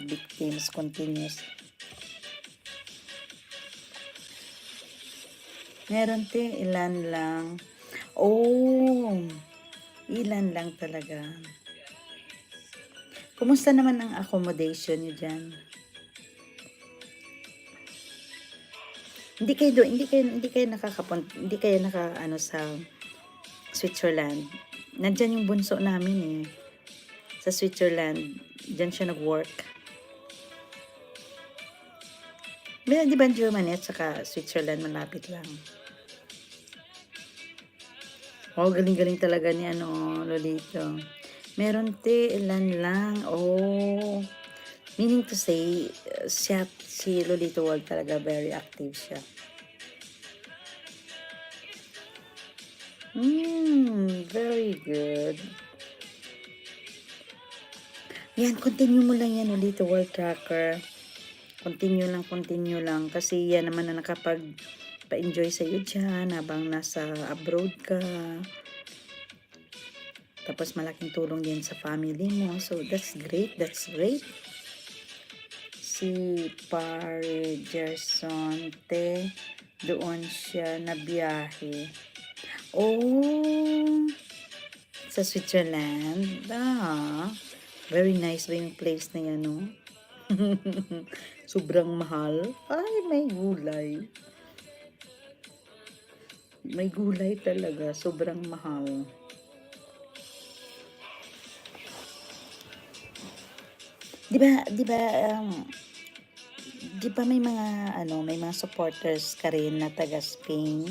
victims continues. Meron te, ilan lang. Oh, ilan lang talaga. Kumusta naman ang accommodation niyo dyan? Hindi kayo naka sa Switzerland. Nandyan yung bunso namin eh. Sa Switzerland, dyan siya nag-work. Di ba Germany at saka Switzerland malapit lang. Oh, galing-galing talaga ni Lolito. Meron te, ilan lang. Oh, meaning to say, si Lolito World talaga very active siya. Very good. Yan, continue mo lang yan ulit, World Tracker. Continue lang. Kasi yan naman na nakapag-enjoy sa'yo dyan habang nasa abroad ka. Tapos malaking tulong din sa family mo. So, that's great. Si Pare Gerson, doon siya nabiyahe. Oh, sa Switzerland. Very nice ba yung place na yan, no? Sobrang mahal. Ay, may gulay. May gulay talaga. Sobrang mahal. Di ba may mga supporters ka rin na taga Spain?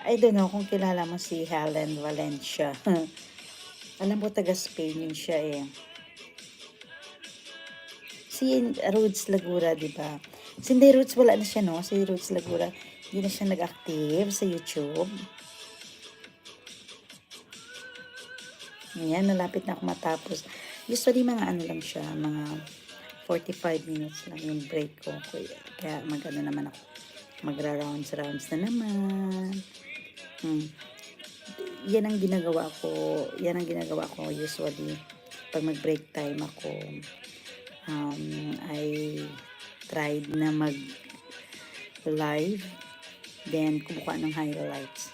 I don't know kung kilala mo si Helen Valencia. Alam mo, taga Spain yun siya eh. Si Rhodes Lagura, di ba? Si Hindi Rhodes, wala na siya, no? Si Rhodes Lagura, hindi na siya nag-active sa YouTube. Ayan, nalapit na ako matapos. Usually, mga lang siya, mga 45 minutes lang yung break ko. Kaya naman ako. Magra-rounds na naman. Yan ang ginagawa ko usually pag mag-break time ako. I tried na mag-live, then kumukuha ng highlights.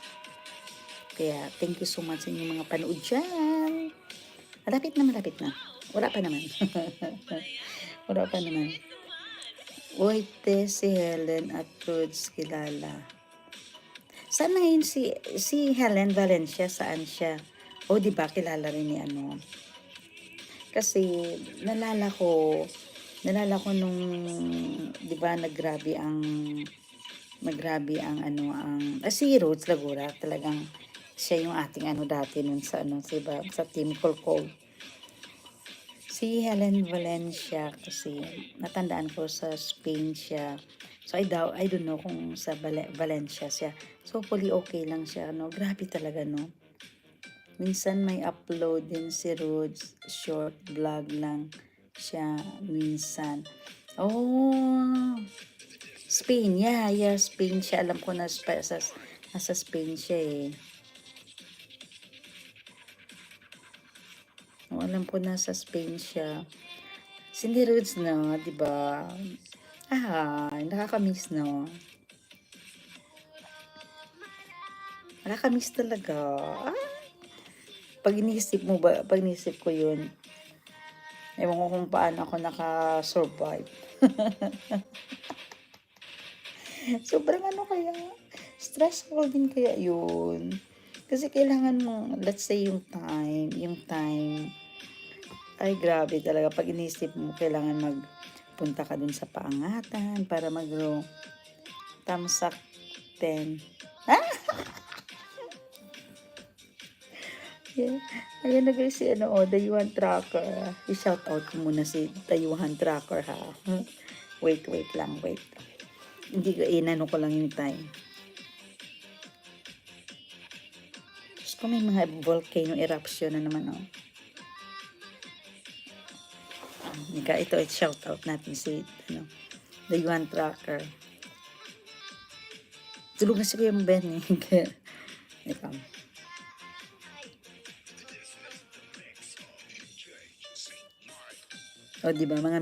Kaya thank you so much sa inyong mga panood dyan. Malapit na. Wala pa naman. Uy, si Helen at Rhodes kilala. Saan na yun si Helen Valencia? Saan siya? O, di ba kilala rin ni Kasi nalala ko nung, di ba, naggrabe ang si Rhodes Lagura, talagang siya yung ating dati nun sa sa Team Colcol. Si Helen Valencia kasi natandaan ko sa Spain siya. So I don't know kung sa Valencia siya. So hopefully okay lang siya, no? Grabe talaga, no? Minsan may upload din si Rhodes, short vlog lang siya minsan. Oh, Spain, yeah, Spain siya. Alam ko na nasa Spain siya eh. Alam ko nasa Spain siya. Cindy Rhodes na, di ba? Nakakamiss, no? Nakakamiss talaga. Pag inisip ko yun, ewan ko kung paano ako naka-survive. Sobrang kaya, stressful din kaya yun. Kasi kailangan mo, let's say yung time, ay grabe talaga. Pag inisip mo, kailangan magpunta ka dun sa paangatan para mag-grow. Tamsak 10. Yeah. Ayan na guys si Dayuhan Tracker. I-shout out ko muna si Dayuhan Tracker ha. Wait lang. Hindi ko ko lang yung time. Tapos kung may mga volcano eruption na naman ito i-shout out natin si Dayuhan Tracker. Tulog na si Kuya Ben eh. Ikaw. O, diba, mga